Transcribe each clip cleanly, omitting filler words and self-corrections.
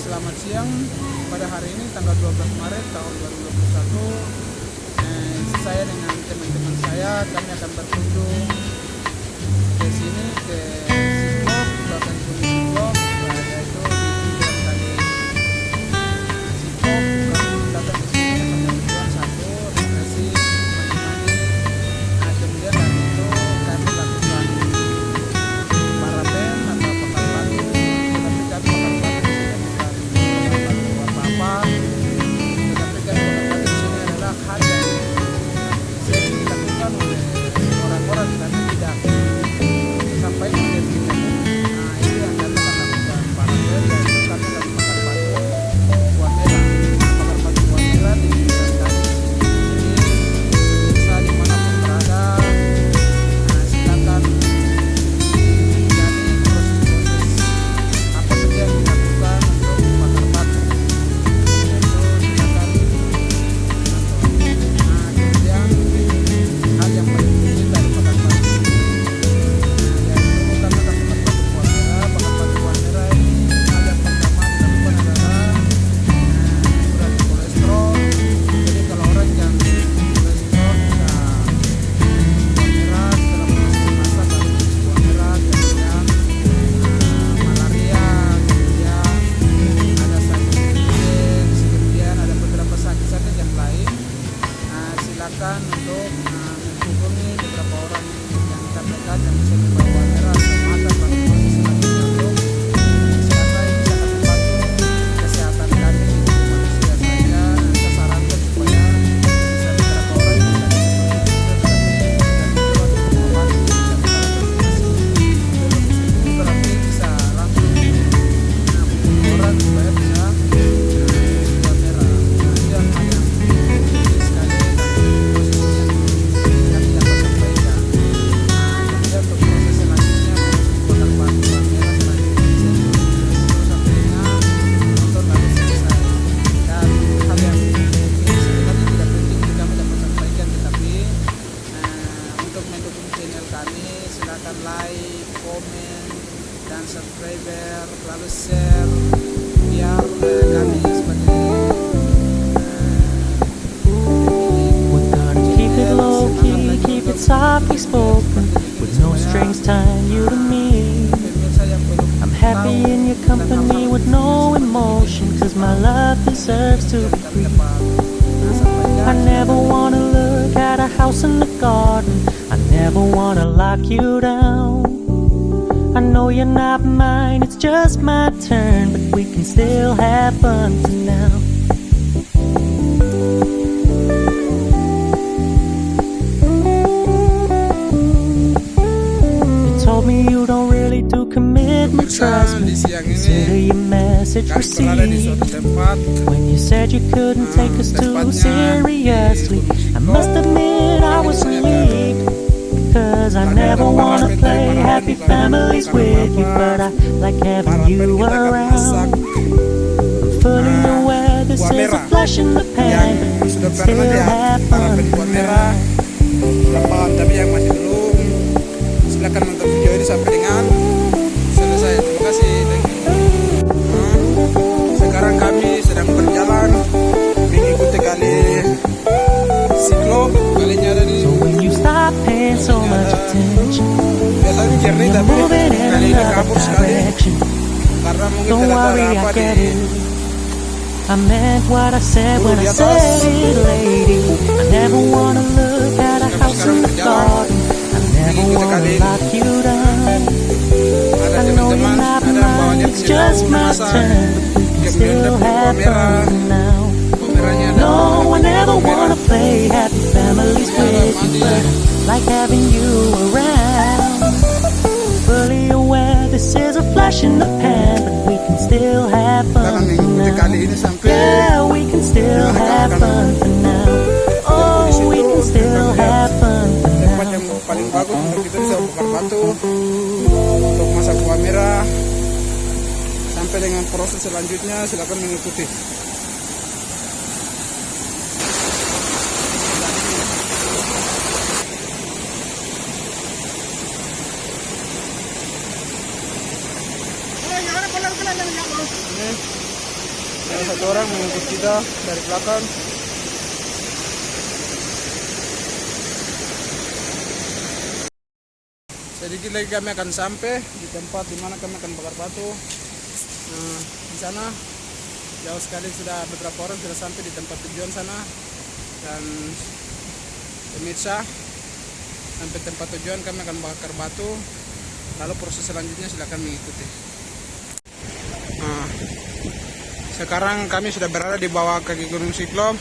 Selamat siang. Pada hari ini tanggal 12 Maret tahun 2021, saya dengan teman-teman saya kami akan berkunjung ke sini ke Siklop, bahkan Gunung Siklop, yaitu di pinggiran kali Siklop. Kami datang ke sini hanya tujuan satu, refreshing, menemani. Kemudian hari itu kami lakukan parapen atau bakar batu, tetapi kami bakar batu di sini bukan batu apa-apa, tetapi kami bakar batu di sini adalah hal yang sering dilakukan oleh orang-orang, kami tidak sampai menjadi kita. Nah, itu yang kami akan lakukan parapen, yaitu kami akan bakar batu buah merah, bakar batu buah merah di pinggiran kali. Jadi pemirsa dimanapun berada, silakan jalani proses-proses apa saja yang dilakukan untuk bakar batu, yaitu silakan menonton. Kemudian hal yang paling penting dari bakar batu ini, yaitu kami akan bakar batu buah merah. Bakar batu buah merah ini hal yang pertama dilakukan adalah mengurangi kolesterol. Jadi kalau orang yang kolesterol bisa buah merah setelah mengonsumsi masak lalu isi buah merah, kemudian malaria, kemudian ada sakit kulit, kemudian ada beberapa sakit-sakit yang lain. Silakan untuk menghubungi beberapa orang yang terdekat yang bisa membawa buah merah atau makan lalu proses selanjutnya untuk siapa yang bisa akan membantu kesehatan kami di manusia saja. Saya sarankan supaya bisa beberapa orang yang tadi seperti itu, tetapi dan itu untuk membantu bisa melakukan belum sembuh berarti bisa langsung menghubungi orang supaya bisa buah merah. Itu yang hal yang penting sekali dan posisinya kami dapat sampaikan. Kemudian untuk proses selanjutnya, proses bakar batu buah merah selanjutnya bisa dilanjutkan sampai dengan nonton lalu selesai. Dan hal yang mungkin sebenarnya tidak penting jika kami dapat sampaikan, tetapi untuk mendukung channel kami silakan like, komen, dan subscriber lalu share biar kami sebagai We're gonna keep it low key, keep it softly spoken, with no strings tying you to me. pemirsa yang belum I'm happy in your company with no emotion, cause my love deserves to be free. I never wanna look at a house in the garden, I never wanna lock you down. I know you're not mine, it's just my turn, but we can still have fun for now. You told me you don't really do commitment, trust di me. siang Consider ini your message kami berada di received. suatu tempat When you said you couldn't take us too seriously, I must admit I was relieved, cause I never wanna play happy families with you, but I like having you around. I'm fully aware this buah is a merah flash in the yang pan, but we sudah can pernah still lihat have parapen fun. buah merah dapat, tapi yang masih belum silakan nonton video ini sampai dengan selesai. Terima kasih, thank you. Sekarang kami sedang berjalan mengikuti kali Siklop. Kalinya ada di So when you stop paying so much attention, biasanya jernih, you're tapi moving in kali ini another kabur sekali direction. karena mungkin Don't tidak worry, ada I apa get di it. I meant what I said when I di atas. said it, lady. I never wanna look at a Kami house sekarang in the berjalan garden, I never mengikuti wanna kali ini. lock you down. Ada I know you're teman-teman, not ada yang bawa mine, dia it's ke just daun my masak, turn, but we can kemudian still dapat buah have merah. fun now. Buah merahnya ada No, I never buah merah. wanna play happy families with you, but I like having you around. Fully aware this is a flash in the pan, but we can still have Kita akan fun for mengikuti now. kali ini sampai Yeah, we can still have fun for now. Oh, we can still have fun for tempat now. yang paling bagus untuk kita bisa bakar batu untuk masak buah merah. Sampai dengan proses selanjutnya silakan mengikuti. Ada satu orang mengikut kita dari belakang. Sedikit lagi kami akan sampai di tempat di mana kami akan bakar batu. Nah, di sana jauh sekali sudah beberapa orang sudah sampai di tempat tujuan sana. Dan pemirsa, sampai tempat tujuan kami akan bakar batu. Lalu proses selanjutnya silakan mengikuti. Nah, sekarang kami sudah berada di bawah kaki Gunung Siklop.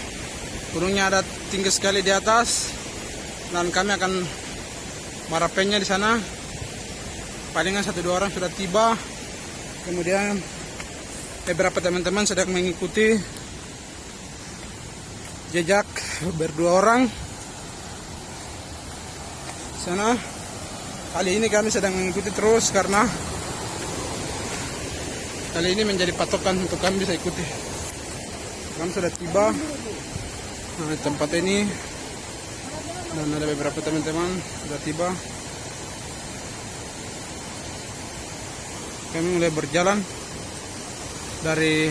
Gunungnya ada tinggi sekali di atas, dan kami akan merapennya di sana. Palingan 1-2 orang sudah tiba. Kemudian beberapa teman-teman sedang mengikuti jejak berdua orang sana. Kali ini kami sedang mengikuti terus karena kali ini menjadi patokan untuk kami bisa ikuti. Kami sudah tiba di tempat ini, dan ada beberapa teman-teman sudah tiba. Kami mulai berjalan dari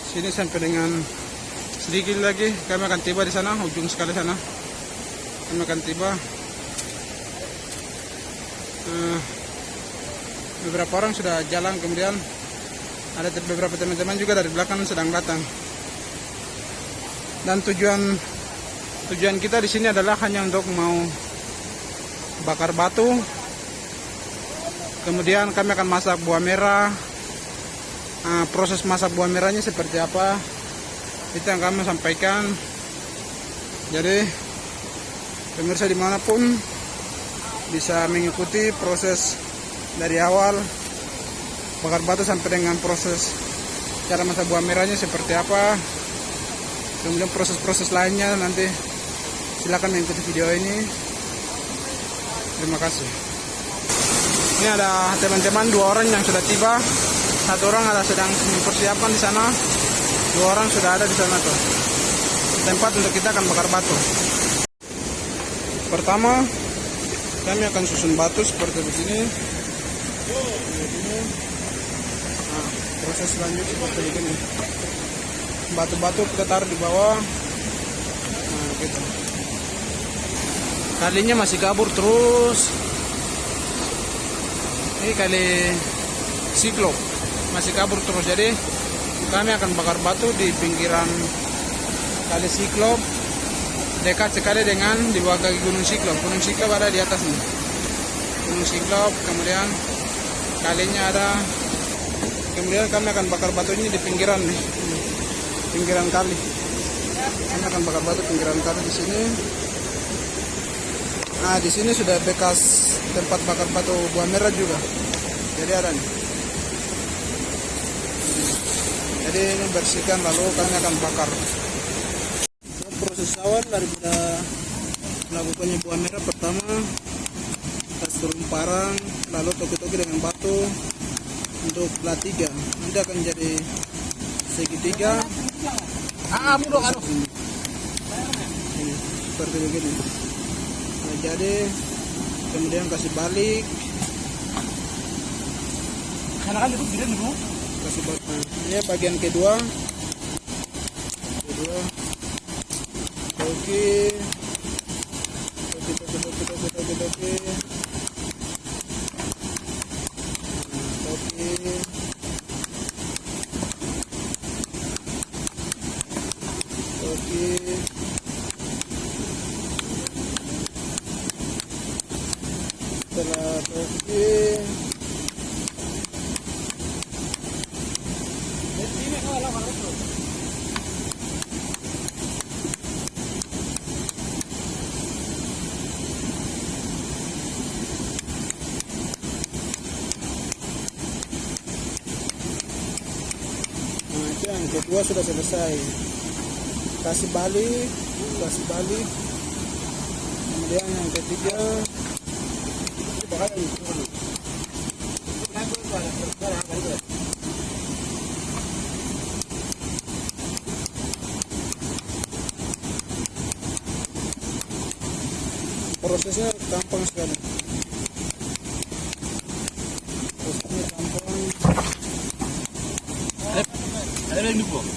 sini sampai dengan sedikit lagi kami akan tiba di sana, ujung sekali sana. Kami akan tiba. Beberapa orang sudah jalan, kemudian ada beberapa teman-teman juga dari belakang sedang datang. Dan tujuan kita di sini adalah hanya untuk mau bakar batu. Kemudian kami akan masak buah merah. Proses masak buah merahnya seperti apa, itu yang kami sampaikan. Jadi pemirsa dimanapun bisa mengikuti proses dari awal bakar batu sampai dengan proses cara masak buah merahnya seperti apa. Kemudian proses-proses lainnya nanti silakan mengikuti video ini. Terima kasih. Ini ada teman-teman 2 orang yang sudah tiba. 1 orang ada sedang mempersiapkan di sana. 2 orang sudah ada di sana tuh. Tempat untuk kita akan bakar batu. Pertama, kami akan susun batu seperti begini. Nah, proses selanjutnya seperti begini. Batu-batu kita taruh di bawah. Nah, gitu. Kalinya masih kabur terus. Ini kali Siklop masih kabur terus, jadi kami akan bakar batu di pinggiran kali Siklop, dekat sekali dengan di bawah kaki Gunung Siklop. Gunung Siklop ada di atas nih, Gunung Siklop. Kemudian kalinya ada. Kemudian kami akan bakar batunya di pinggiran nih, pinggiran kali. Kami akan bakar batu pinggiran kali di sini. Nah, di sini sudah bekas tempat bakar batu buah merah juga. Jadi ada nih. Jadi ini bersihkan lalu kami akan bakar. Proses awal daripada melakukannya buah merah, pertama kita turun parang, lalu toki-toki dengan batu untuk belah 3. Nanti akan jadi segitiga. Ini seperti begini. Nah, jadi kemudian kasih balik. Kasih balik. Ini bagian kedua. Toki. Toki. Setelah toki, yang kedua sudah selesai. Kasih balik. Kemudian yang ketiga prosesnya gampang sekali. Prosesnya gampang. Ada yang dibuang.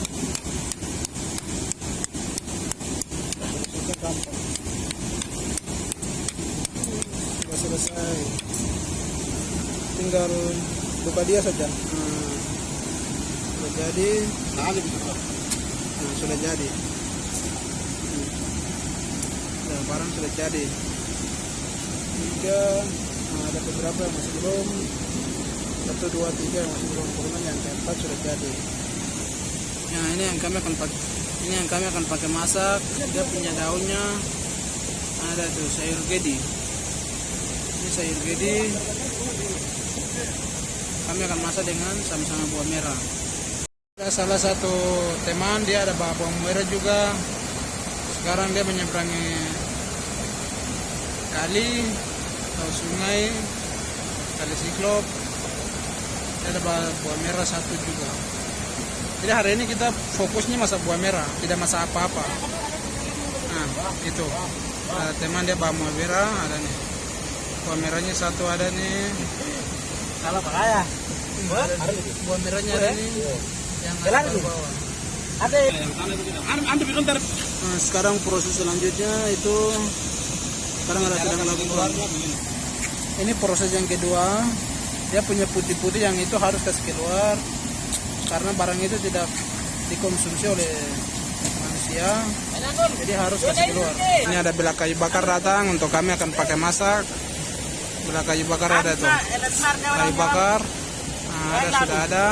Prosesnya gampang. Sudah selesai. Tinggal buka dia saja. Sudah jadi. Nah, ada bisa. Sudah jadi. Nah, barang sudah jadi. Tiga, ada beberapa yang masih belum. 1, 2, 3 yang masih belum. Pokoknya yang keempat sudah jadi. Nah, ini yang kami akan pakai masak. Dia punya daunnya. Ada tuh sayur gedi. Ini sayur gedi. Kami akan masak dengan sama-sama buah merah. Ada salah satu teman, dia ada bawang merah juga. Sekarang dia menyeberangi kali atau sungai, kali Siklop. Ada buah merah satu juga. Jadi hari ini kita fokusnya masak buah merah, tidak masak apa-apa. Nah, itu. Ada teman dia bawa buah merah, ada nih. Buah merahnya satu ada nih. Salah pakai ya. Buah merahnya ada nih. Yang ada di bawah. Ada yang sana itu kita. Anda bikin ntar. Nah, sekarang proses selanjutnya itu sekarang ada sedang lakukan. Ini proses yang kedua. Dia punya putih-putih yang itu harus kasih keluar karena barang itu tidak dikonsumsi oleh manusia. Jadi harus kasih keluar. Ini ada bela kayu bakar datang untuk kami akan pakai masak. Bela kayu bakar ada tuh. Kayu bakar. Nah, ada sudah ada.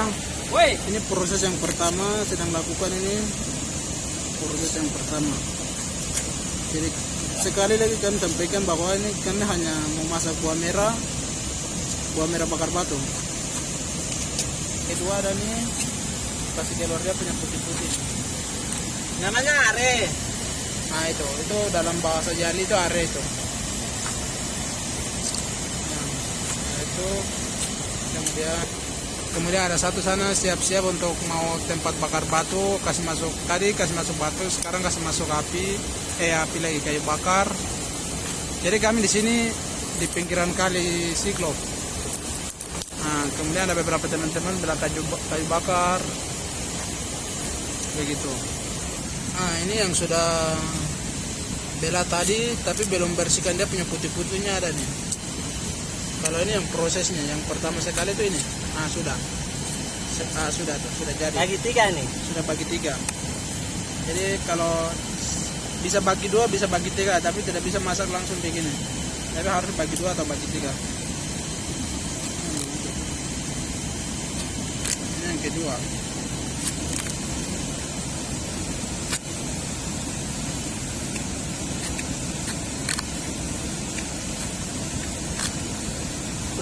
Ini proses yang pertama sedang lakukan ini. Proses yang pertama. Jadi sekali lagi kami sampaikan bahwa ini kami hanya memasak buah merah bakar batu. Kedua ada nih kasih keluar dia punya putih-putih. Namanya are. Nah itu dalam bahasa Jali itu are itu. Nah itu kemudian ada satu sana siap-siap untuk mau tempat bakar batu, kasih masuk batu, sekarang kasih masuk api lagi kayu bakar. Jadi kami di sini di pinggiran kali Siklop. Nah, kemudian ada beberapa teman-teman bela kayu bakar begitu. Nah, ini yang sudah bela tadi tapi belum bersihkan dia punya putih-putihnya ada nih. Kalau ini yang prosesnya yang pertama sekali itu ini. Nah, sudah jadi. Bagi 3 nih. Sudah bagi 3. Jadi kalau bisa bagi 2, bisa bagi 3, tapi tidak bisa masak langsung begini. Tapi harus bagi 2 atau bagi 3. Ini yang kedua.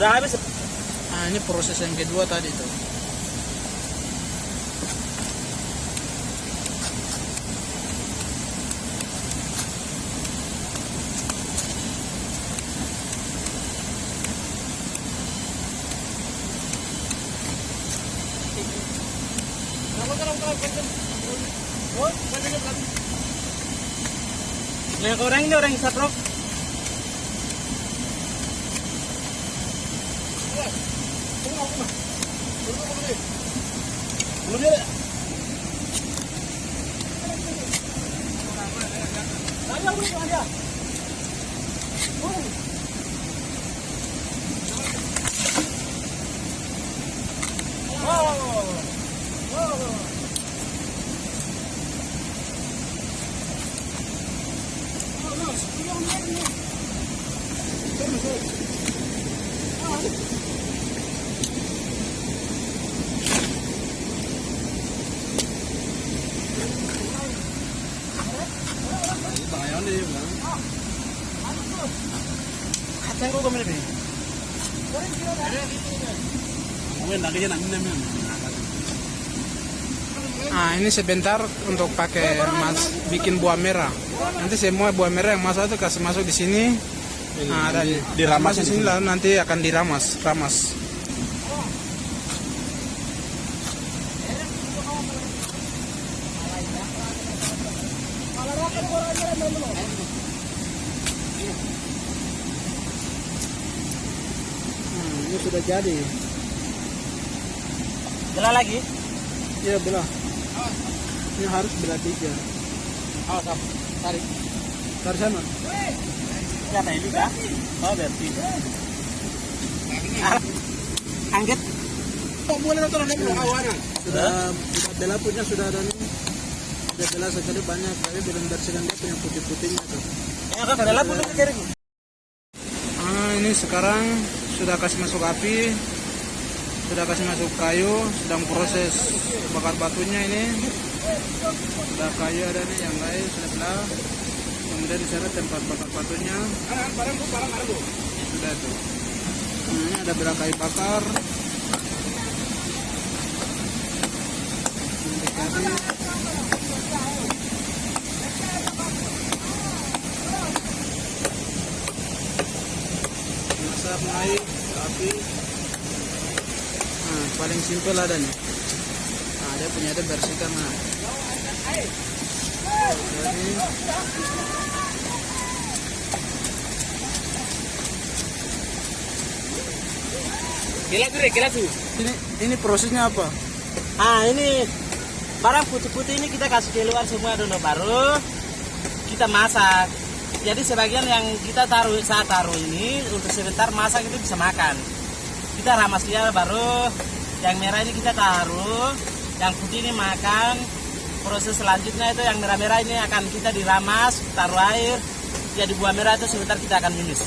Udah habis. Nah, ini proses yang kedua tadi tuh. Yang orang ini orang Satrok. Nah, ini sebentar untuk pakai bikin buah merah. Nanti semua buah merah yang masuk itu kasih masuk di sini. Nah, ada diramas di sini lalu nanti akan ramas. Ini sudah jadi. Bela lagi? Iya, belah. Ini harus belah 3. Oh, tarik. Dari sana. Ya, ini kah? Oh, berarti. Angget. Oh, boleh nonton kawanan. Sudah bela punya sudah ada nih. Sudah bela sekali banyak, tapi belum bersihkan dia punya putih-putihnya tuh. Ya, kan bela pun kering. Ini sekarang sudah kasih masuk api, sudah kasih masuk kayu, sedang proses bakar batunya ini. Sudah kayu ada nih yang lain sudah belah. Kemudian di sana tempat bakar batunya. Sudah tuh. Ini ada belah kayu bakar. Masak naik ke api. Nah, paling simpel ada nih. Nah, dia punya ada bersihkan. Nah. Jadi, Kira tuh. ini prosesnya apa? Ini barang putih-putih ini kita kasih keluar semua dulu, baru kita masak. Jadi sebagian yang kita saya taruh ini untuk sebentar masak itu bisa makan. Kita ramas dia, baru yang merah ini kita taruh, yang putih ini makan. Proses selanjutnya itu yang merah-merah ini akan kita diramas, taruh air, jadi buah merah itu sebentar kita akan minus.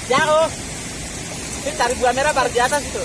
Jauh. Ini cari buah merah baru di atas itu.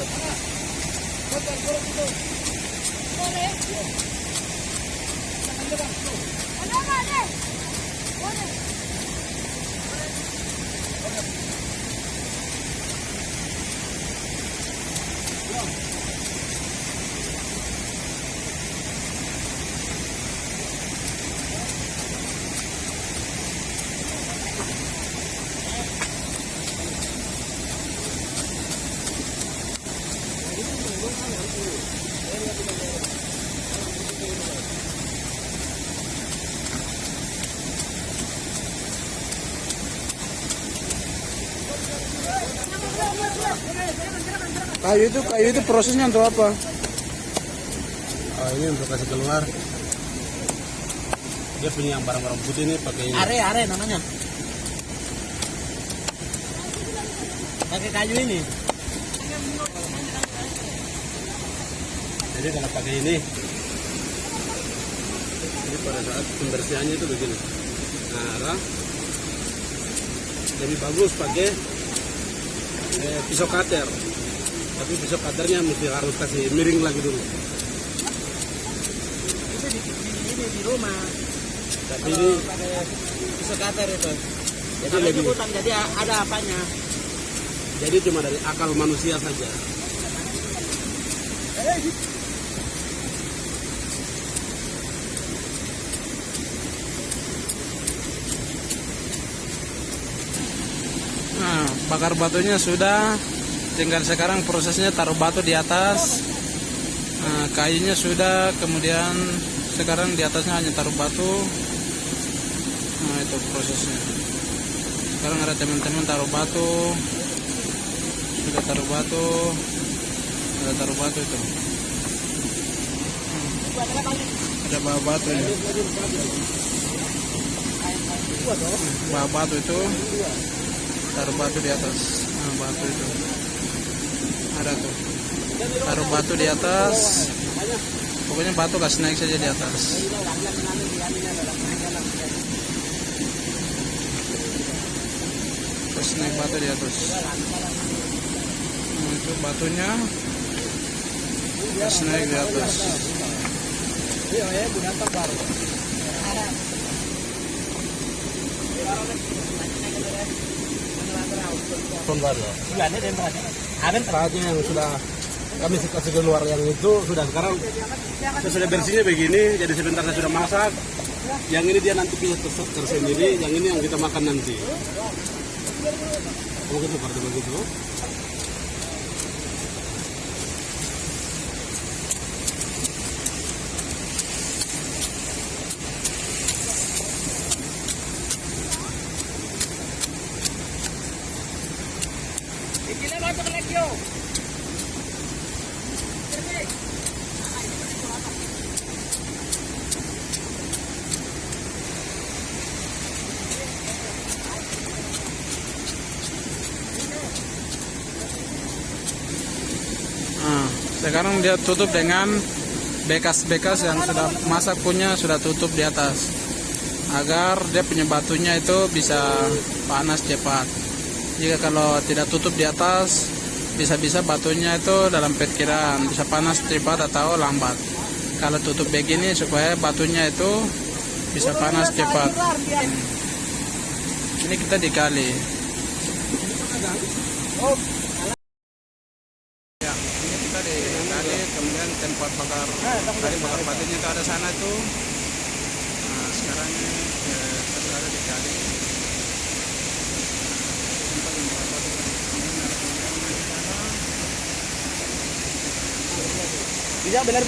Kayu itu prosesnya untuk apa? Ini untuk kasih keluar. Dia punya yang barang-barang putih ini pakai ini. Are namanya. Pakai kayu ini. Jadi kalau pakai ini, jadi pada saat pembersihannya itu begini. Nah, lebih bagus pakai pisau cutter. Tapi pisau cutternya mesti harus kasih miring lagi dulu. Itu di rumah. Tapi ini pakai pisau cutter itu. jadi lebih. Jadi ada apanya? Jadi cuma dari akal manusia saja. Nah, bakar batunya sudah, tinggal sekarang prosesnya taruh batu di atas. Nah, kayunya sudah, kemudian sekarang di atasnya hanya taruh batu. Nah, itu prosesnya. Sekarang ada teman-teman taruh batu, sudah taruh batu, sudah taruh batu itu. Ada bawa batu ini. Bawa batu itu. Taruh batu di atas. Nah, batu itu ada tuh, taruh batu di atas, pokoknya batu kasih naik saja di atas. Terus naik batu di atas. Nah, itu batunya kasih naik di atas. Saatnya yang sudah kami kasih keluar yang itu sudah sekarang sudah bersihnya begini. Jadi sebentar saya sudah masak. Yang ini dia nanti pilih tersendiri. Yang ini yang kita makan nanti. begitu seperti begitu. Nah, sekarang dia tutup dengan bekas-bekas yang sudah masak punya sudah tutup di atas agar dia punya batunya itu bisa panas cepat. Jika kalau tidak tutup di atas, bisa-bisa batunya itu dalam perkiraan bisa panas cepat atau lambat. Kalau tutup begini supaya batunya itu bisa panas cepat. Ini kita dikali. Ya, ini kita dikali, kemudian tempat bakar tadi bakar batunya itu ada sana tuh. Nah, sekarang ini satu ada dikali. Tempat yang bakar batu kemudian ada kemudian di sana. Bisa benar.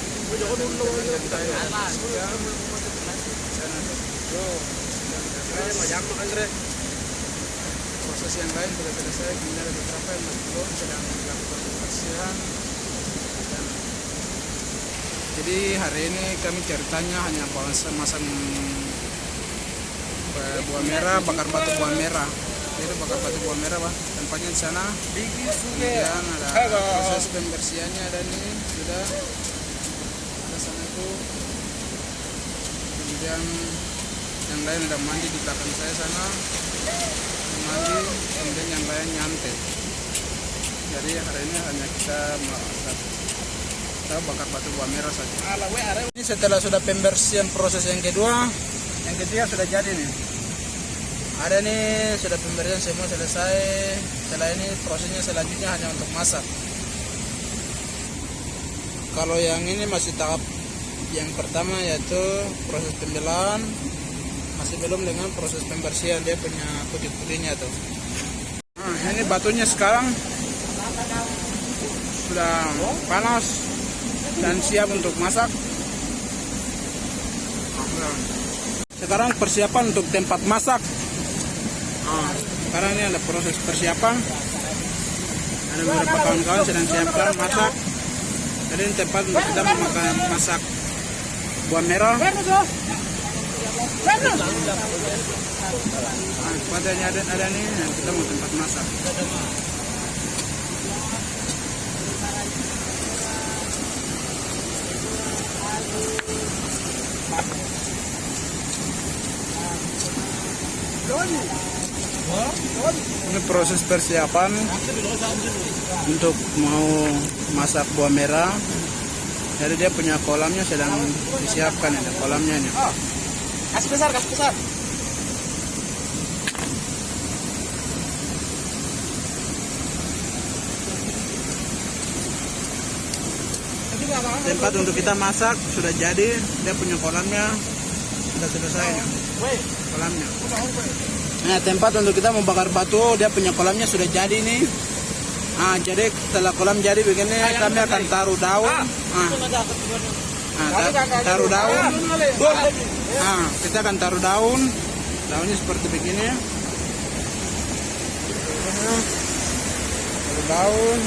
Proses yang lain sudah selesai, kemudian ada beberapa yang masih belum sedang dilakukan pembersihan. Jadi hari ini kami ceritanya hanya masang buah merah, bakar batu buah merah. Itu bakar batu buah merah, Pak. Tempatnya di sana. Kemudian ada proses pembersihannya ada nih sudah. Ada sana itu. Kemudian yang lain ada mandi di belakang saya sana. Mandi, kemudian yang lain nyantet. Jadi hari ini hanya kita bakar batu buah merah saja. Ini setelah sudah pembersihan proses yang kedua, yang ketiga sudah jadi nih. Ada nih sudah pembersihan semua selesai. Setelah ini prosesnya selanjutnya hanya untuk masak. Kalau yang ini masih tahap yang pertama yaitu proses pembelaan, masih belum dengan proses pembersihan dia punya putih-putihnya tuh. Nah, ini batunya sekarang sudah panas dan siap untuk masak. Sekarang persiapan untuk tempat masak. Nah, sekarang ini ada proses persiapan. Ada beberapa kawan-kawan sedang siapkan masak. Jadi ini tempat untuk kita masak buah merah. Tempatnya ada nih, kita mau tempat masak. Ini proses persiapan untuk mau masak buah merah. Jadi dia punya kolamnya sedang disiapkan, ada kolamnya nih. Kasih besar, kasih besar. Tempat untuk kita masak sudah jadi, dia punya kolamnya sudah selesai ya. Kolamnya. Nah, tempat untuk kita membakar batu, dia punya kolamnya sudah jadi nih. Nah, jadi setelah kolam jadi begini, kami akan taruh daun. Taruh daun. Nah, kita akan taruh daun. Daunnya seperti begini. Taruh daun.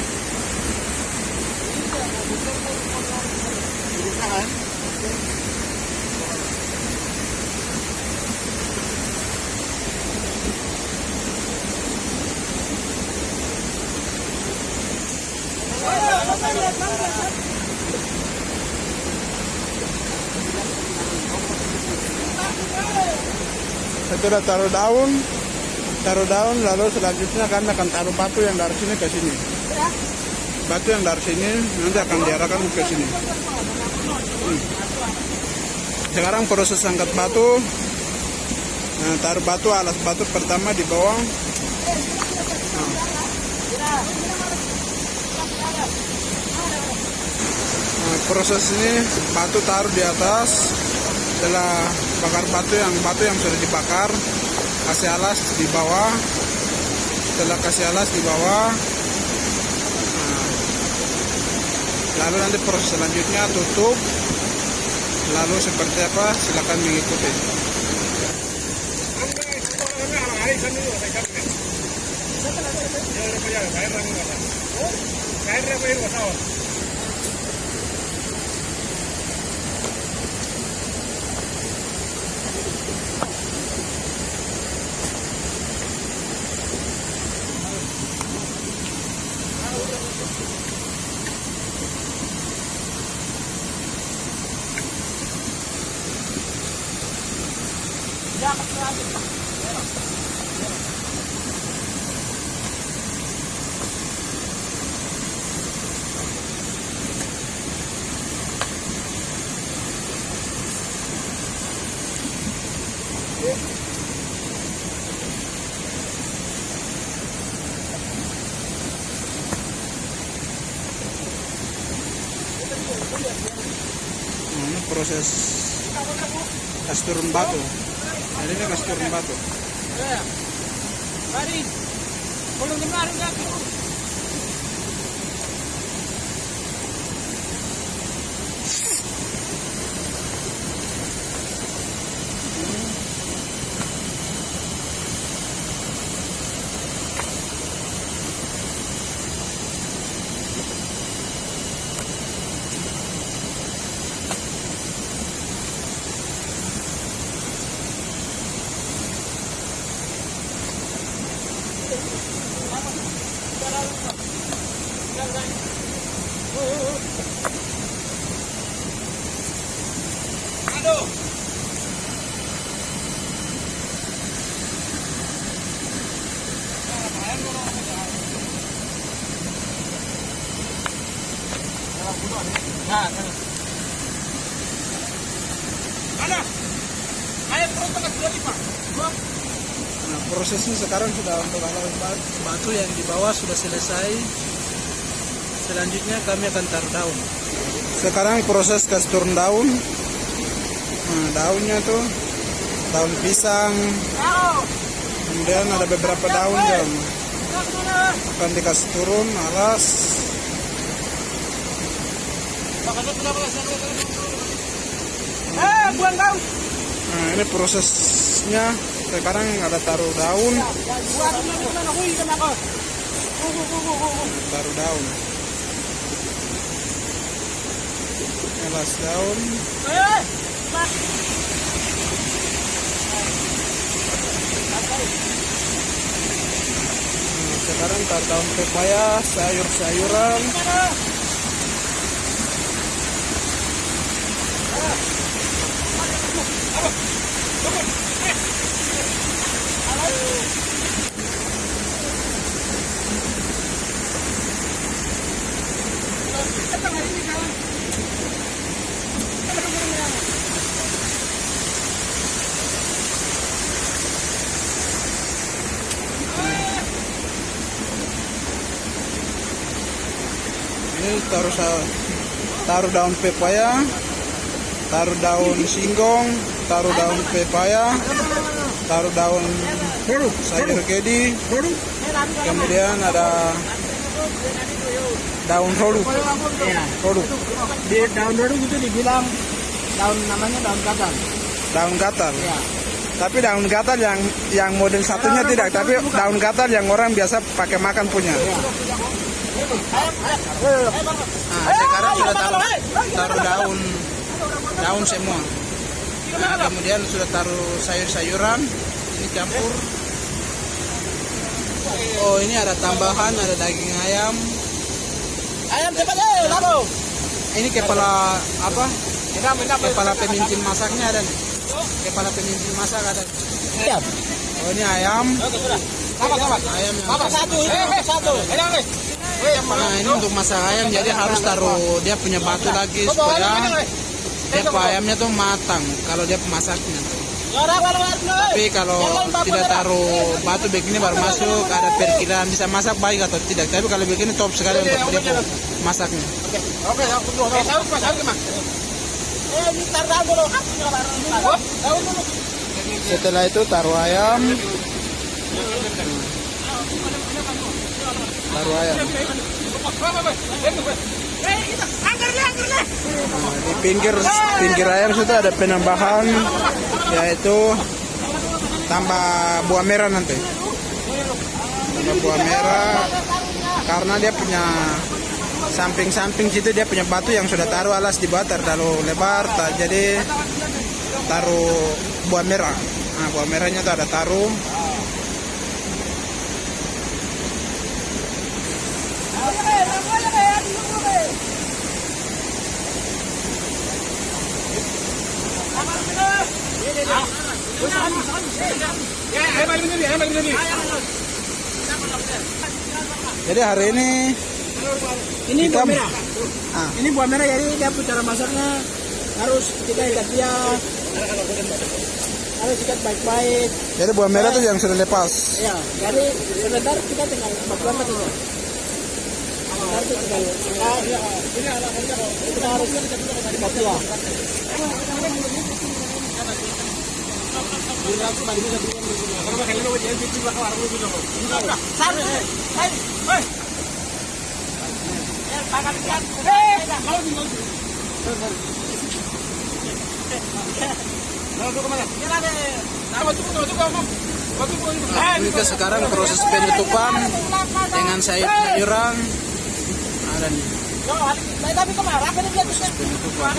Setelah taruh daun, lalu selanjutnya kami akan taruh batu yang dari sini ke sini. Batu yang dari sini nanti akan diarahkan ke sini. Sekarang proses angkat batu. Nah, taruh batu, alas batu pertama di bawah. Nah, proses ini batu taruh di atas. Setelah bakar batu yang sudah dibakar, kasih alas di bawah. setelah kasih alas di bawah, lalu nanti proses selanjutnya tutup. Lalu seperti apa, silakan mengikuti. Ini proses kas turun batu. Jadi ini kas turun batu. Nah, prosesnya sekarang sudah untuk alat batu yang di bawah sudah selesai. Selanjutnya kami akan taruh daun. Sekarang proses kas turun daun. Nah, daunnya tuh daun pisang. Kemudian ada beberapa daun yang akan dikasih turun alas. Buang daun. Nah, ini prosesnya. Sekarang ada taruh daun. Taruh daun. Alas daun. Nah, sekarang taruh daun pepaya, sayur-sayuran. Ini taruh daun pepaya, taruh daun singkong, taruh daun pepaya, taruh daun sayur kedi, kemudian ada daun roduk. Di daun roduk itu dibilang daun namanya daun gatal. Daun gatal. Ya. Tapi daun gatal yang model satunya tidak, tapi daun gatal yang orang biasa pakai makan punya. Nah, sekarang sudah taruh daun semua. Nah, kemudian sudah taruh sayur-sayuran, ini campur. Oh, ini ada tambahan, ada daging ayam. Ayam cepat lalu. Ini kepala apa? Kepala pemimpin masaknya ada nih. Kepala pemimpin masak ada. Ayam. Oh, ini ayam. Ayam yang Satu. Nah, ini untuk masak ayam, jadi harus taruh dia punya batu lagi supaya dia ayamnya tuh matang kalau dia pemasaknya. Tapi kalau tidak taruh batu begini baru masuk, ada perkiraan bisa masak baik atau tidak. Tapi kalau begini top sekali untuk dia masaknya. Oke, Setelah itu taruh ayam. taruh ayam. Di pinggir ayam sudah ada penambahan, yaitu tambah buah merah nanti. Tambah buah merah karena dia punya samping-samping situ dia punya batu yang sudah taruh alas di bawah terlalu lebar, jadi taruh buah merah. Nah, buah merahnya tuh ada taruh. Jadi hari ini Ini kita buah merah. ah, Ini buah merah, jadi dia cara masaknya harus kita ikat dia, harus ikat baik-baik. jadi buah merah tuh yang sudah lepas. Ya, jadi sebentar kita tinggal makan saja. Sebentar itu tinggal kita harus ikat dia. Kita sekarang proses penutupan dengan sayur-sayuran. Ada nih. Penutupan.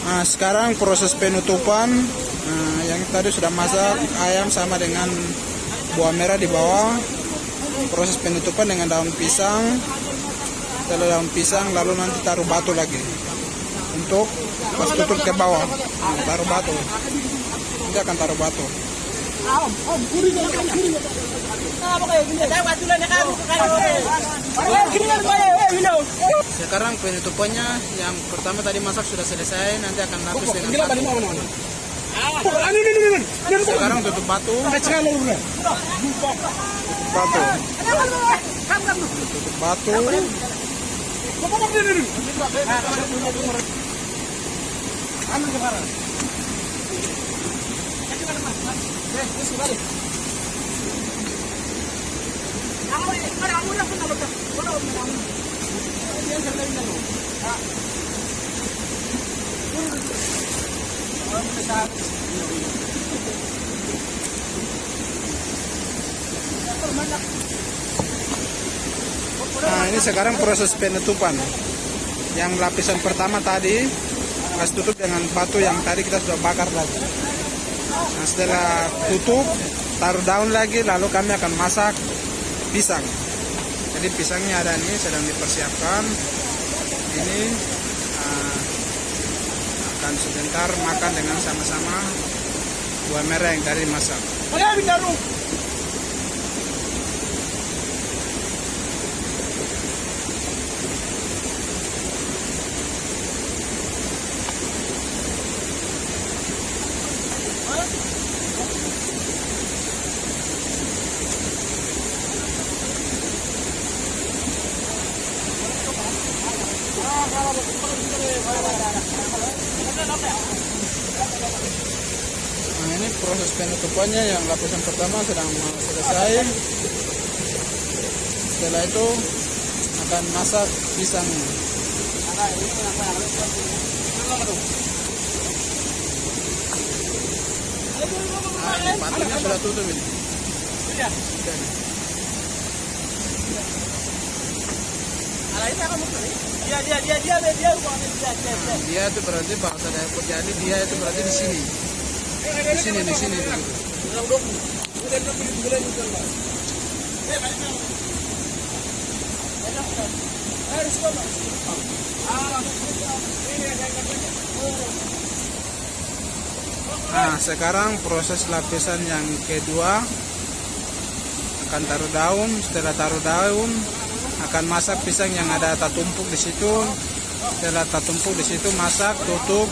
Nah, sekarang proses penutupan. Nah, yang tadi sudah masak ayam sama dengan buah merah di bawah. Proses penutupan dengan daun pisang. Setelah daun pisang lalu nanti taruh batu lagi untuk pas tutup ke bawah. Nah, taruh batu. Nanti akan taruh batu. Sekarang penutupannya yang pertama tadi masak sudah selesai, nanti akan lapis dengan batu. Sekarang tutup batu. Batu. Tutup batu. Nah, ini sekarang proses penutupan. Yang lapisan pertama tadi pas tutup dengan batu yang tadi kita sudah bakar lagi. Nah, setelah tutup, taruh daun lagi, lalu kami akan masak pisang. Jadi pisangnya ada nih, sedang dipersiapkan. Ini akan sebentar makan dengan sama-sama buah merah yang tadi dimasak. Nah, ini proses penutupannya yang lapisan pertama sedang selesai. Setelah itu akan masak pisangnya. Nah, ini batunya sudah tutup ini. Dia itu berarti bahasa Dayak jadi dia itu berarti di sini. Di sini begitu. Nah, sekarang proses lapisan yang kedua akan taruh daun. Setelah taruh daun akan masak pisang yang ada tatumpuk di situ. Setelah tatumpuk di situ masak, tutup.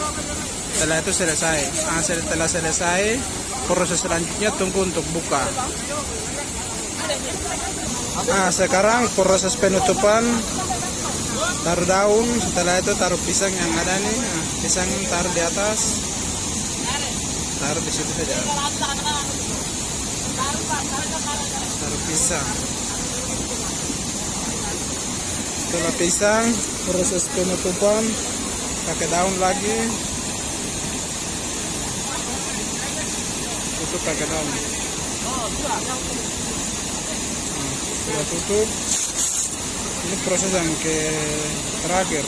Setelah itu selesai. Nah, setelah selesai, proses selanjutnya tunggu untuk buka. Nah, sekarang proses penutupan taruh daun, setelah itu taruh pisang yang ada nih. Nah, pisang taruh di atas, taruh di situ saja. Taruh pisang. Setelah pisang, proses penutupan pakai daun lagi. Tutup pakai daun. Sudah tutup. Ini proses yang terakhir.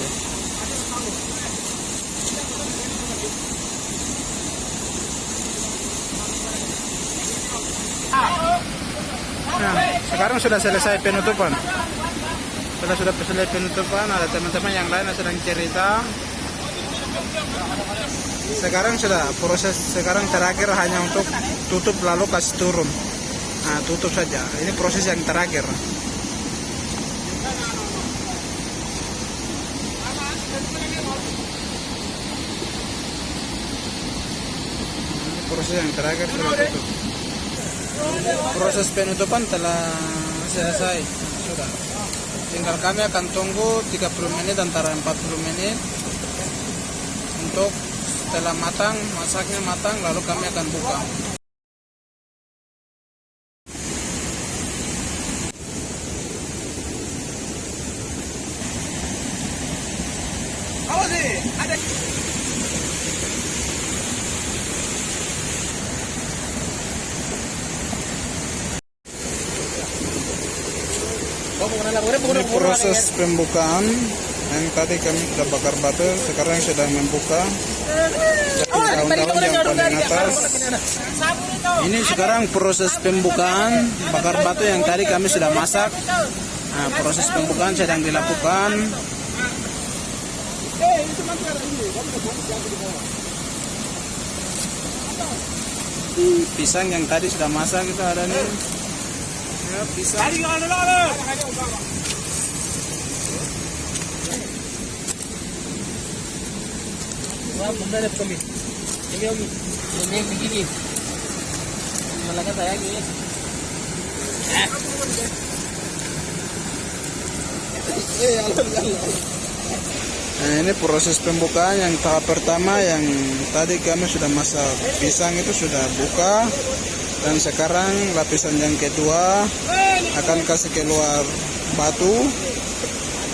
Nah, sekarang sudah selesai penutupan. Sudah selesai penutupan. Ada teman-teman yang lain yang sedang cerita. Sekarang sudah proses sekarang terakhir hanya untuk tutup lalu kasih turun. Nah, tutup saja. Ini proses yang terakhir. Ini proses yang terakhir sudah tutup. Proses penutupan telah selesai. Sudah. Tinggal kami akan tunggu 30 menit antara 40 menit untuk setelah matang, masaknya matang, lalu kami akan buka. Ini proses pembukaan yang tadi kami sudah bakar batu, sekarang sedang membuka daun-daun yang paling atas. Ini sekarang proses pembukaan bakar batu yang tadi kami sudah masak. Nah, proses pembukaan sedang dilakukan. Pisang yang tadi sudah masak itu ada nih. Ya, pisang. Wah, bunda ada kami. Ini Om. Ini begini. Malakan saya ini. Nah, ini proses pembukaan yang tahap pertama yang tadi kami sudah masak. Pisang itu sudah buka dan sekarang lapisan yang kedua akan kasih keluar batu.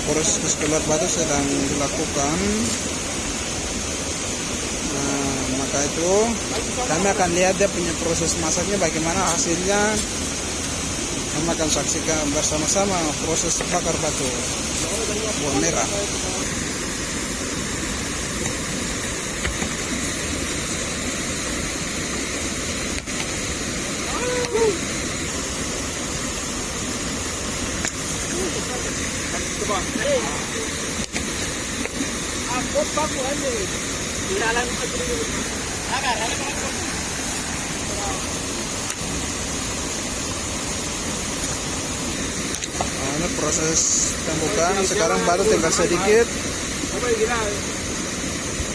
Proses keluar batu sedang dilakukan. Nah, maka itu kami akan lihat dia punya proses masaknya bagaimana hasilnya. Kami akan saksikan bersama-sama proses bakar batu buah merah. Ini proses pembukaan, sekarang baru tinggal sedikit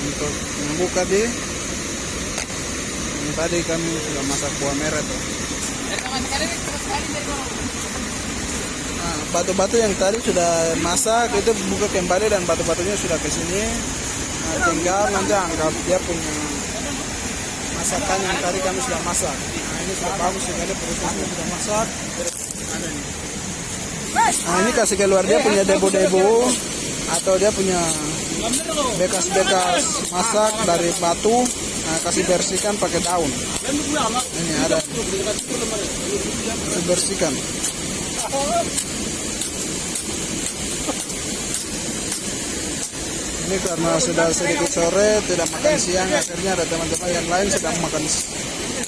untuk membuka di yang tadi kami sudah masak buah merah tuh. Nah, batu-batu yang tadi sudah masak itu buka kembali dan batu-batunya sudah ke sini. Nah, tinggal nanti anggap dia punya masakan yang tadi kami sudah masak. Nah, ini sudah bagus sekali prosesnya sudah masak. Ada nih. Nah, ini kasih keluar dia punya debu-debu atau dia punya bekas-bekas masak dari batu. Nah, kasih bersihkan pakai daun. Ini ada. Kasih bersihkan. Ini karena sudah sedikit sore, tidak makan siang, akhirnya ada teman-teman yang lain sedang makan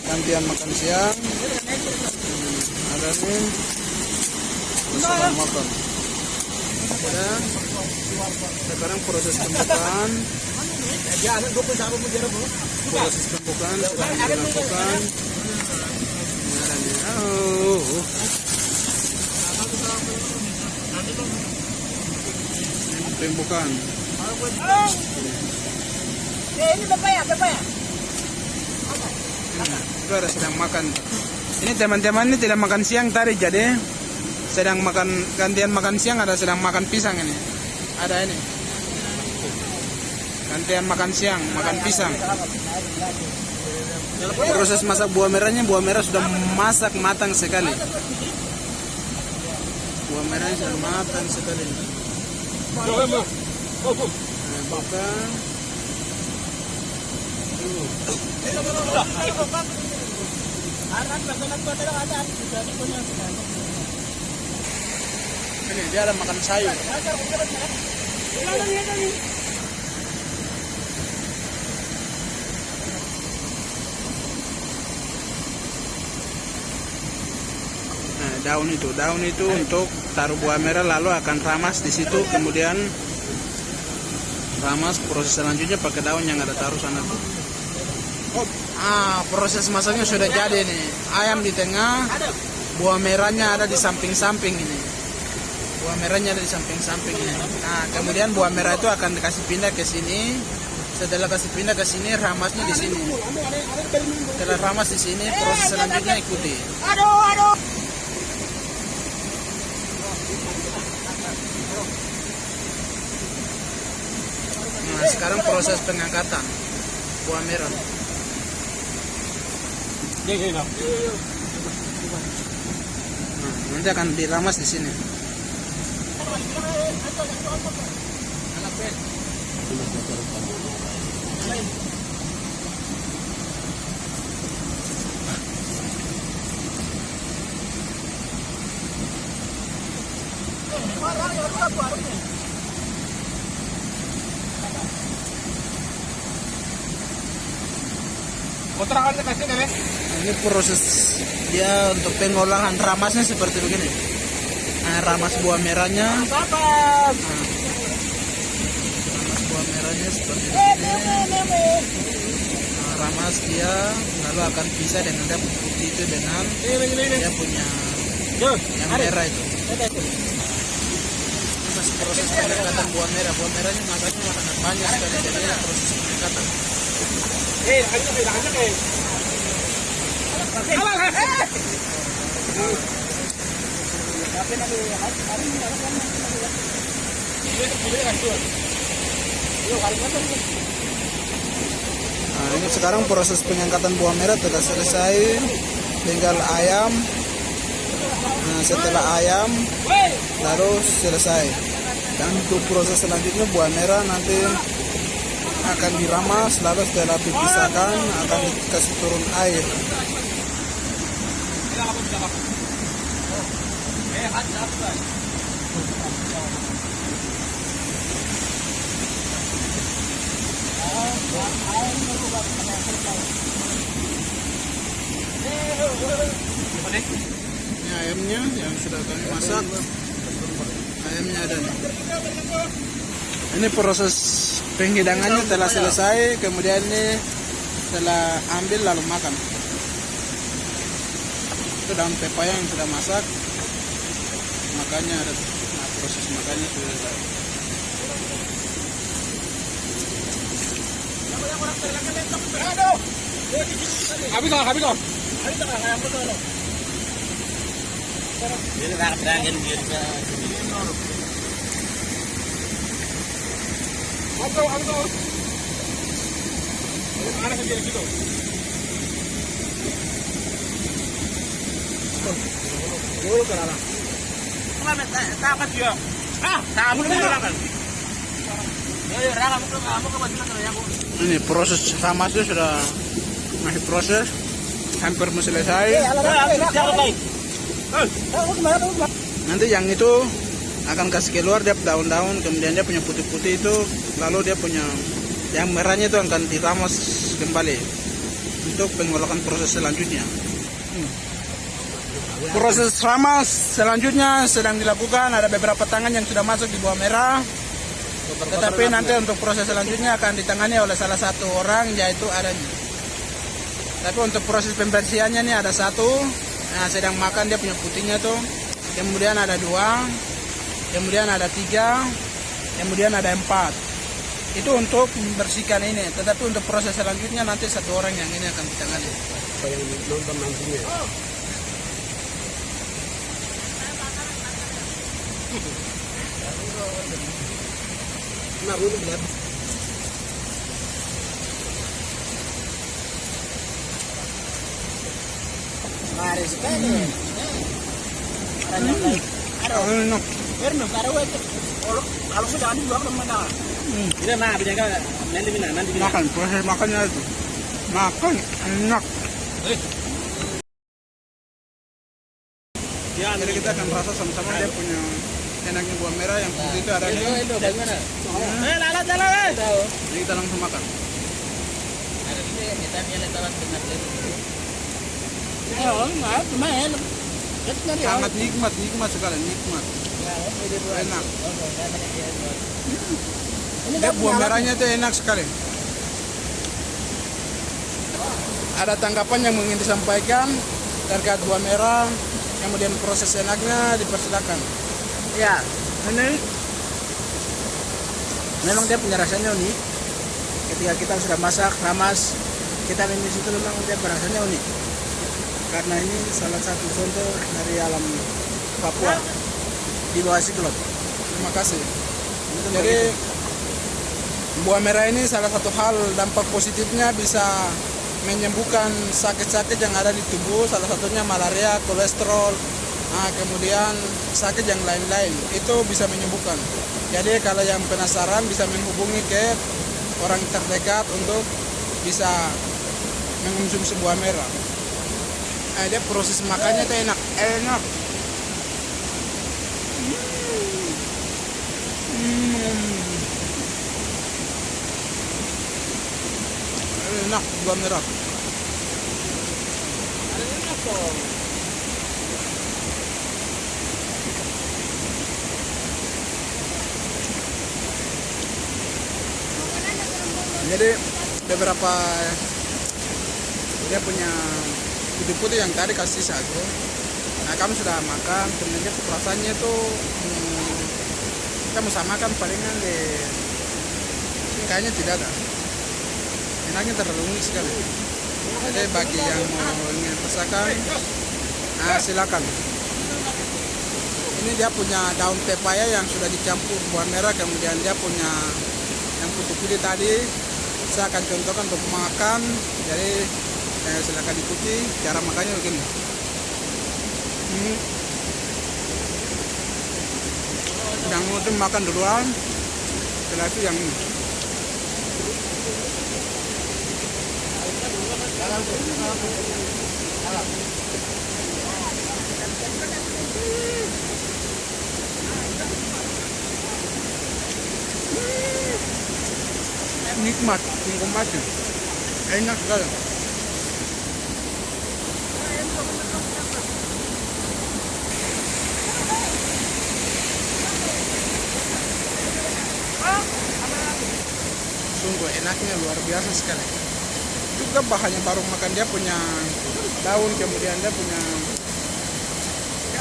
gantian makan siang. Ada nih. Sedang makan. Ya. Sekarang proses pembukaan. Proses pembukaan sedang dilakukan. Pembukaan. Ini berapa ya? Itu ada sedang makan. Ini teman-teman ini tidak makan siang tadi, jadi sedang makan gantian makan siang, ada sedang makan pisang ini. ada ini. Gantian makan siang, makan pisang. Proses masak buah merahnya, buah merah sudah masak matang sekali. Buah merahnya sudah matang sekali. Nah, buka. Ini dia ada makan sayur. Nah, daun itu untuk taruh buah merah, lalu akan ramas di situ, kemudian ramas. Proses selanjutnya pakai daun yang ada taruh sana tuh. Proses masaknya sudah jadi nih. Ayam di tengah, buah merahnya ada di samping-samping ini. Buah merahnya ada di samping-samping ini. Nah, kemudian buah merah itu akan dikasih pindah ke sini. Setelah kasih pindah ke sini, ramasnya di sini. Setelah ramas di sini, proses selanjutnya ikuti. Nah, sekarang proses pengangkatan buah merah. Nah, nanti akan diramas di sini. Ini proses dia untuk pengolahan ramasnya seperti begini. Nah, ramas buah merahnya. Ramas buah merahnya seperti ini. Nah, ramas dia, lalu akan pisah dengan dia putih itu dengan dia punya yang merah itu. Ini masih proses pengangkatan buah merah. Buah merahnya masaknya makanan banyak sekali, jadi ini proses pengangkatan. Nah, ini sekarang proses pengangkatan buah merah telah selesai, tinggal ayam. Nah, setelah ayam lalu selesai. Dan untuk proses selanjutnya buah merah nanti akan diramas, lalu setelah dipisahkan akan dikasih turun air. Ini ayamnya yang sudah kami masak. Ayamnya ada nih. Ini proses penghidangannya telah selesai, kemudian ini setelah ambil lalu makan. Itu daun pepaya yang sudah masak, makanya ada proses makannya sudah selesai. Ini proses ramasnya sudah masih proses, hampir mau selesai. Nanti yang itu akan kasih keluar dia daun-daun, kemudian dia punya putih-putih itu, lalu dia punya yang merahnya itu akan diramas kembali untuk pengolahan proses selanjutnya. Proses ramas selanjutnya sedang dilakukan, ada beberapa tangan yang sudah masuk di buah merah, tetapi nanti untuk proses selanjutnya akan ditangani oleh salah satu orang, yaitu adanya. Tapi untuk proses pembersihannya nih ada satu, nah sedang makan dia punya putihnya tuh, kemudian ada dua, kemudian ada tiga, kemudian ada empat. Itu untuk membersihkan ini, tetapi untuk proses selanjutnya nanti satu orang yang ini akan ditangani. Yang nonton nantinya. Nah, dulu benar. Mari sekali. Enak. Kalau sudah ada juga mana? Ini nah, bisa nanti nanti Makan, proses makannya itu. Makan enak. Ya, Jadi kita akan rasa sama-sama dia punya enaknya buah merah yang putih itu ada nih. Bagaimana? lalat. Jadi kita langsung makan. Ada ini kita lihat lewat benar deh. Sangat nikmat sekali, nikmat. Enak. Dia buah merahnya itu enak sekali. Ada tanggapan yang ingin disampaikan terkait buah merah, kemudian proses enaknya dipersilakan. Ya, ini memang dia punya rasanya unik. Ketika kita sudah masak, ramas, kita minum itu memang dia rasanya unik. Karena ini salah satu contoh dari alam Papua di bawah siklon. Terima kasih. Jadi buah merah ini salah satu hal dampak positifnya bisa menyembuhkan sakit-sakit yang ada di tubuh, salah satunya malaria, kolesterol, kemudian sakit yang lain-lain itu bisa menyembuhkan. Jadi kalau yang penasaran bisa menghubungi ke orang terdekat untuk bisa mengonsumsi buah merah. Dia proses makannya itu enak. Enak buah merah. Jadi beberapa dia punya putih-putih yang tadi kasih satu. Nah kami sudah makan, kemudian rasanya itu kita mau samakan palingan di kayaknya tidak ada. Enaknya terlalu unik sekali. Jadi bagi yang mau ingin rasakan, silakan. Ini dia punya daun pepaya yang sudah dicampur buah merah, kemudian dia punya yang putih-putih tadi. Saya akan contohkan untuk makan. Jadi silakan ikuti cara makannya begini. Yang itu makan duluan, setelah itu yang ini. Nikmat, nikmatnya enak sekali. Sungguh enaknya luar biasa sekali. Juga bahannya baru makan dia punya daun, kemudian dia punya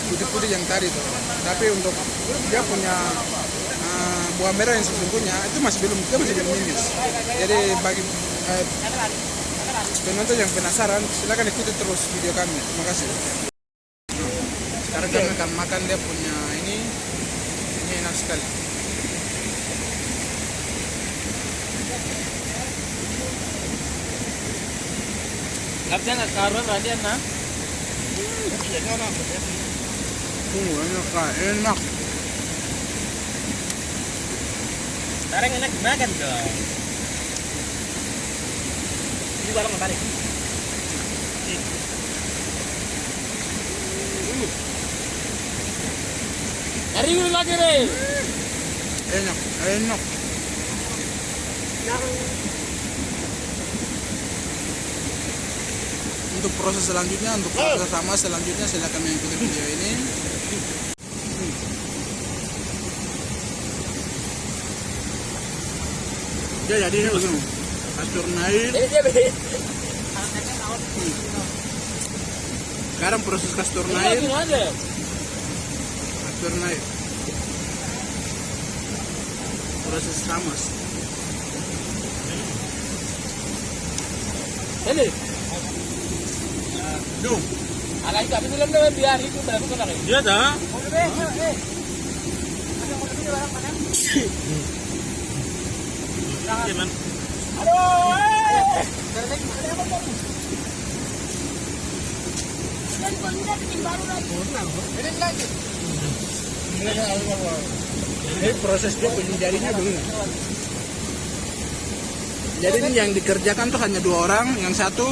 putih-putih yang tadi tuh. Tapi untuk dia punya buah merah yang sesungguhnya itu masih belum minus. Jadi bagi penonton yang penasaran, silakan ikuti terus video kami. Terima kasih. Sekarang kami akan makan dia punya ini enak sekali. Kapten nggak karuan radian nah? Enak. Sekarang enak makan dong. Ini barang apa nih? Cari dulu lagi deh. Enak. Untuk proses selanjutnya, untuk proses sama selanjutnya silakan mengikuti video ini. Dia jadi ini begini, kasur naik. Sekarang proses kasur naik. Kasur naik. Proses ramas. Ini. Duh, Alay kami bilang daw biar itu baru ko laki. Dia dah. Ini prosesnya penjarinya begini. Jadi ini yang dikerjakan tuh hanya 2 orang, yang satu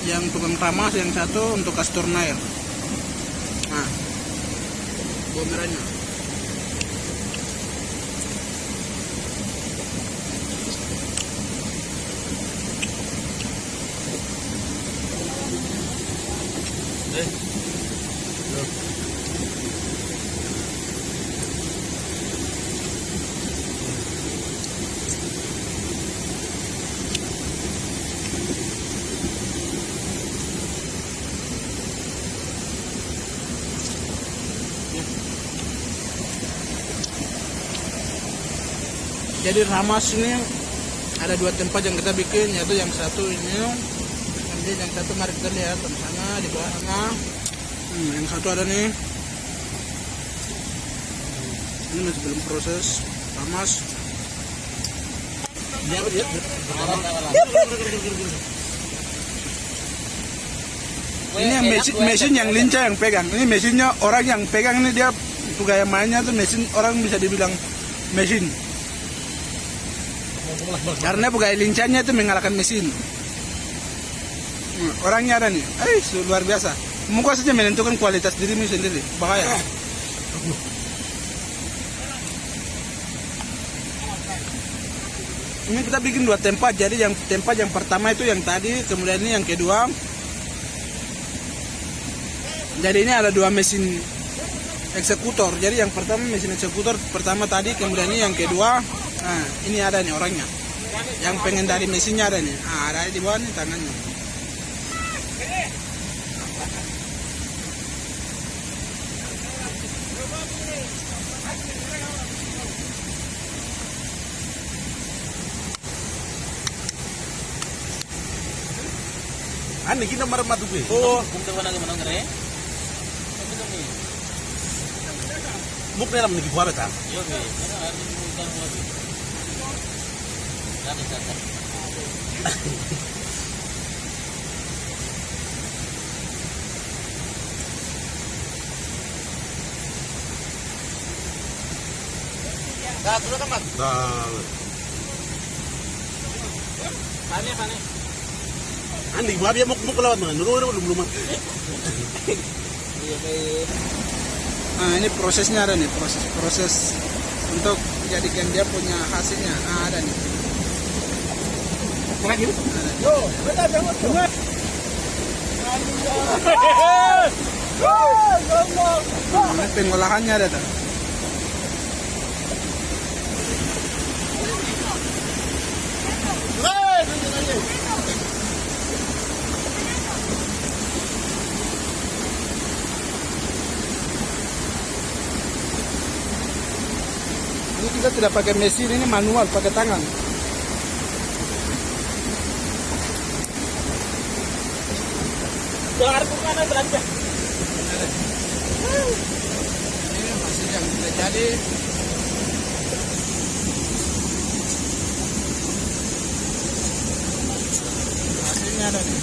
yang tukang ramas, yang satu untuk kasih turun air. Nah, buah merahnya. Jadi ramas ini ada 2 tempat yang kita bikin, yaitu yang satu ini, kemudian yang satu mari kita lihat di sana di bawah sana. Yang satu ada nih. Ini masih belum proses ramas. Ini yang mesin yang lincah yang pegang. Ini mesinnya orang yang pegang ini, dia gaya mainnya tuh mesin, orang bisa dibilang mesin. Karena pegawai lincahnya itu mengalahkan mesin. Orangnya ada nih, luar biasa. Muka saja menentukan kualitas dirimu sendiri, bahaya. Ini kita bikin 2 tempat, jadi yang tempat yang pertama itu yang tadi, kemudian ini yang kedua. Jadi ini ada 2 mesin eksekutor. Jadi yang pertama mesin eksekutor pertama tadi, kemudian ini yang kedua. Nah, ini ada nih orangnya. Yang pengen dari mesinnya ada nih. Ada di bawah nih tangannya. Ani kita marah tuh. Oh, Bukan dalam negeri buah betul. Dah, sudah kan, Mas? Panik. Ani buah dia mau kelewat mana? Dulu belum. nah ini prosesnya ada nih, proses untuk jadikan dia punya hasilnya. Nah, ada nih. Lagi. Yo, betul jangan. Ini pengolahannya ada tuh. Ini kita tidak pakai mesin, ini manual, pakai tangan. Jangan bukan belanja. Ini hasil yang sudah jadi. Hasilnya ada nih.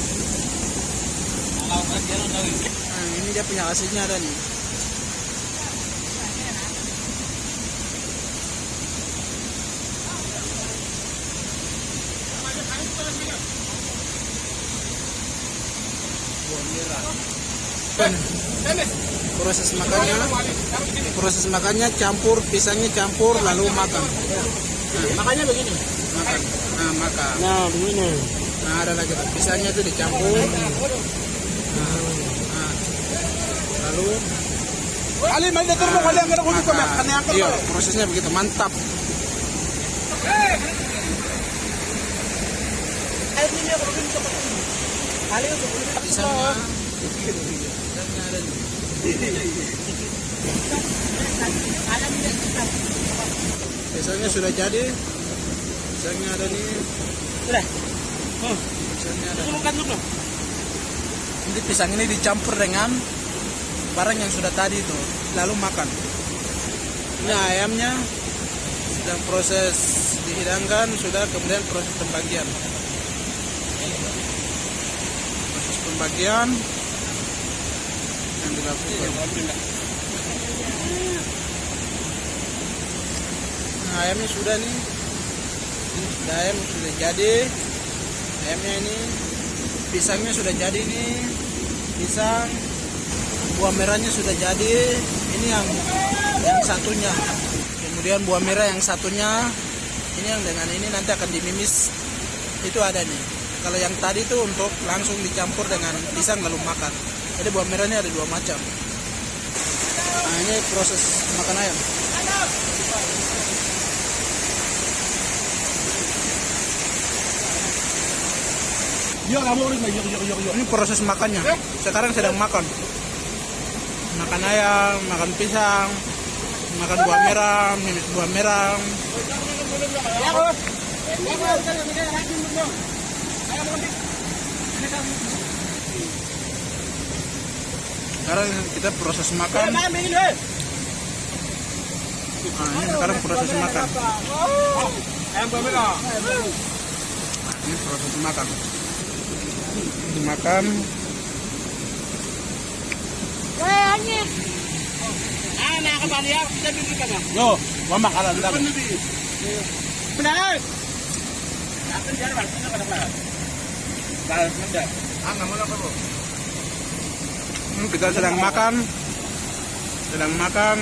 Nah, ini dia punya hasilnya ada nih. Proses makannya campur, pisangnya campur lalu makan. Makanya begini. Makan. Nah, begini. Nah, ada lagi tuh. Pisangnya itu dicampur. Lalu Ali mana terus kali yang aku juga makan yang iya, prosesnya begitu, mantap. Pisangnya ada nih. Pisangnya sudah jadi. Pisangnya ada nih. Sudah. Pisangnya ada. Bukan dulu. Nanti pisang ini dicampur dengan barang yang sudah tadi itu, lalu makan. Ini ayamnya sedang proses dihidangkan, sudah kemudian proses pembagian. Proses pembagian yang dilakukan. Nah, ayamnya sudah nih. Ini sudah ayam sudah jadi. Ayamnya ini, pisangnya sudah jadi nih. Pisang, buah merahnya sudah jadi. Ini yang satunya. Kemudian buah merah yang satunya, ini yang dengan ini nanti akan dimimis. Itu ada nih. Kalau yang tadi itu untuk langsung dicampur dengan pisang lalu makan. Jadi buah merahnya ada 2 macam. Nah, ini proses makan ayam. Ini proses makannya. Sekarang sedang makan. Makan ayam, makan pisang, makan buah merah, mimis buah merah. Sekarang kita proses makan. Nah, ini sekarang proses makan. Ini proses makan. Dimakan. Yo, mama kalah ndak. Kita sedang makan. Sedang makan.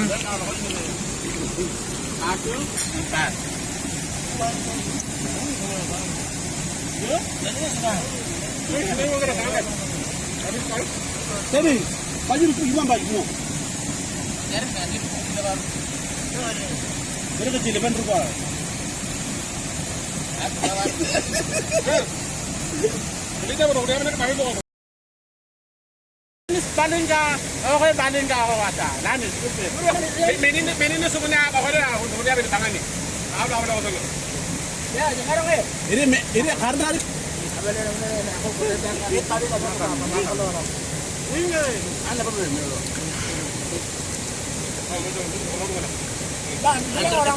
Jadi, baju itu gimana bajumu? Jadi kecil kan rupa. Jadi kita baru dia kemarin bawa. Ini banding ka, okay banding ka ako kata. Nani, menin semuanya apa dia? Untuk dia di tangan ni. Apa dulu. Ya, sekarang ini karena Anda problem.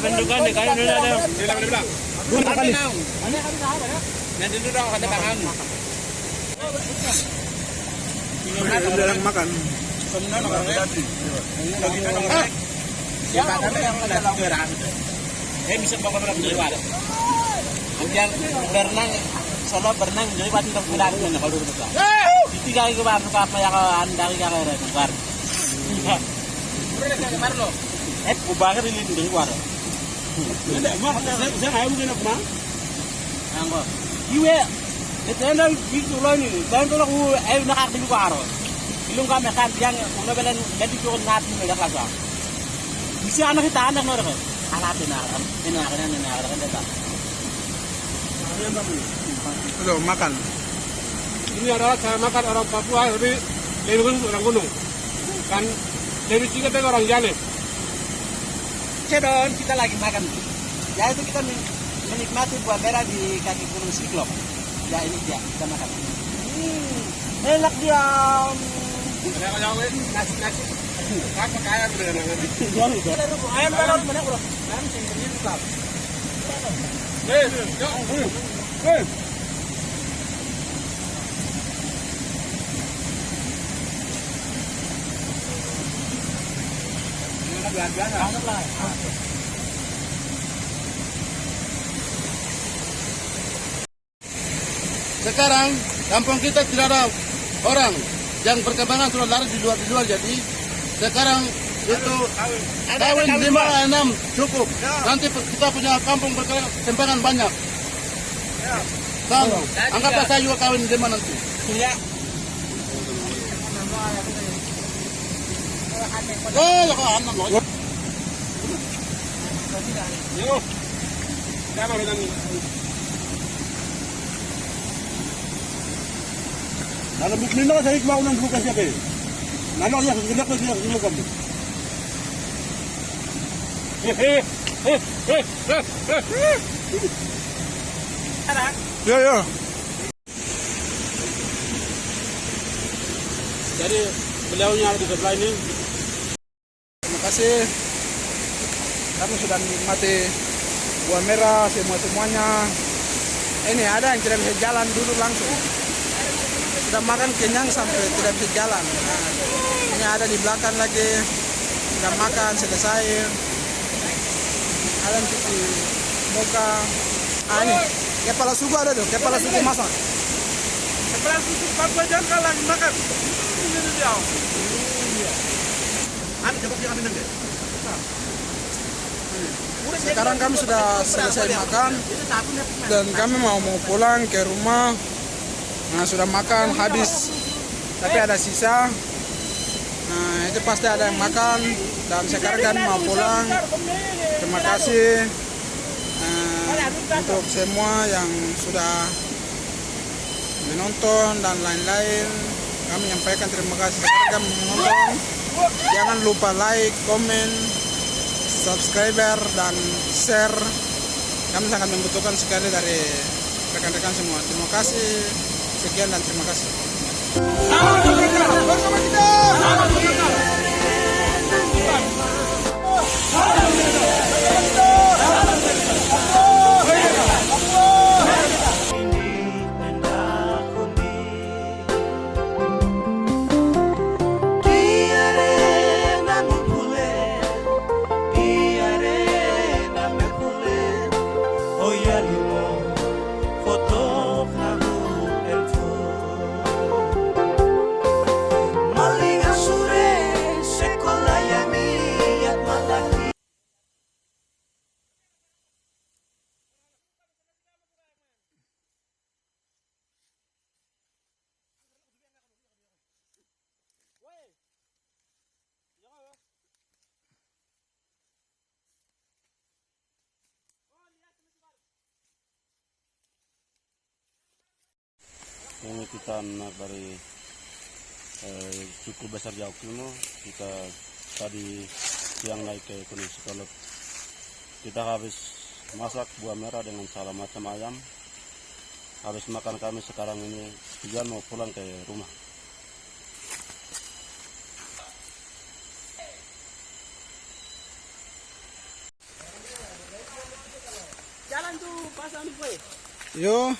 Pendukan di kayu dulu ada. Nanti dulu kata tangan. Sedang makan. Bisa bawa berapa dari mana? Yang berenang, solo berenang jadi pasti terpulang mana kalau dulu betul. Tiga kali kebar apa yang anda kira kira kebar. Ubahnya ini dari luar. Saya nggak mungkin apa mah? Anggo. Iwe, itu anda bikin ulang ini. Dan kalau aku nak di luar, ilmu kami kan yang udah belen jadi turun nanti mereka kasar. Bisa anak kita anak mereka. Alat ini akan datang. Halo, makan. Ini adalah cara makan orang Papua, lebih khusus orang gunung. Kan lebih singkat dari orang Jane. Cedon, kita lagi makan. Ya itu kita menikmati buah merah di kaki gunung Siklop. Ya ini dia, kita makan. Enak dia. Nasi. Apa kaya bener nanti? Ayam balon mana bro? Ayam sendiri tetap. Sekarang kampung kita tidak ada orang yang perkembangan sudah lari di luar jadi sekarang itu kawin 5-6 cukup. Nanti kita punya kampung perkembangan banyak. Kalau anggaplah saya juga kawin 5 nanti. Ya. Oh, kok anak loh. Yo, siapa dengan Kalau bukti na saya mau nang bukan siapa. Nalo ya sudah ko dia nyo kami. Ya. Jadi beliaunya di sebelah ini. Terima kasih. Kami sudah menikmati buah merah, semuanya. Ini ada yang tidak bisa jalan dulu langsung. Sudah makan kenyang sampai tidak bisa jalan. Nah, ini ada di belakang lagi, sudah makan selesai. Ada yang cuci muka. Ini kepala suku ada tuh, kepala suku masak. Kepala susu Papua jangka lagi makan. Ini dia. Ada coba dia ambil deh. Sekarang kami sudah selesai makan dan kami mau pulang ke rumah. Nah, sudah makan habis, tapi ada sisa. Nah, itu pasti ada yang makan dan sekarang kami mau pulang. Terima kasih untuk semua yang sudah menonton dan lain-lain. Kami menyampaikan terima kasih. Sekarang kami menonton. Jangan lupa like, komen, subscriber dan share. Kami sangat membutuhkan sekali dari rekan-rekan semua. Terima kasih. Sekian dan terima kasih. Bersama kita. Ini kita anak dari suku besar Jawa Timur. Kita tadi siang naik ke Gunung Sekolot. Kita habis masak buah merah dengan segala macam ayam. Habis makan kami sekarang ini tujuan mau pulang ke rumah. Jalan tuh pasang gue. Yo.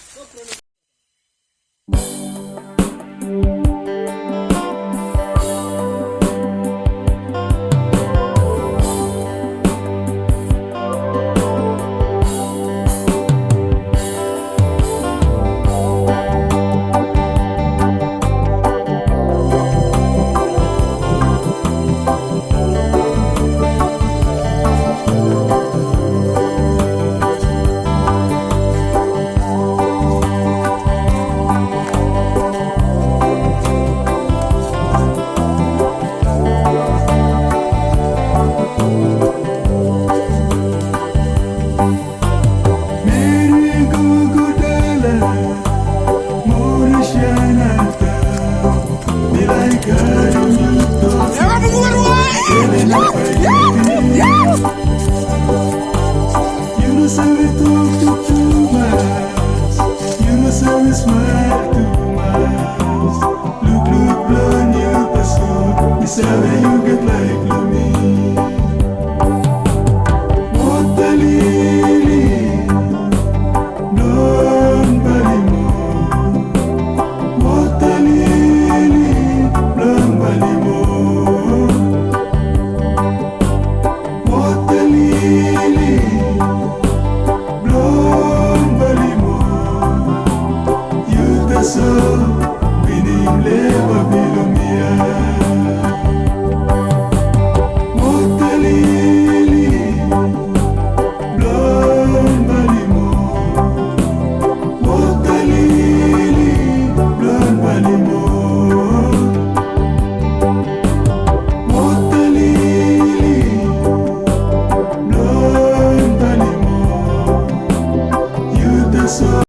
Sabe you get like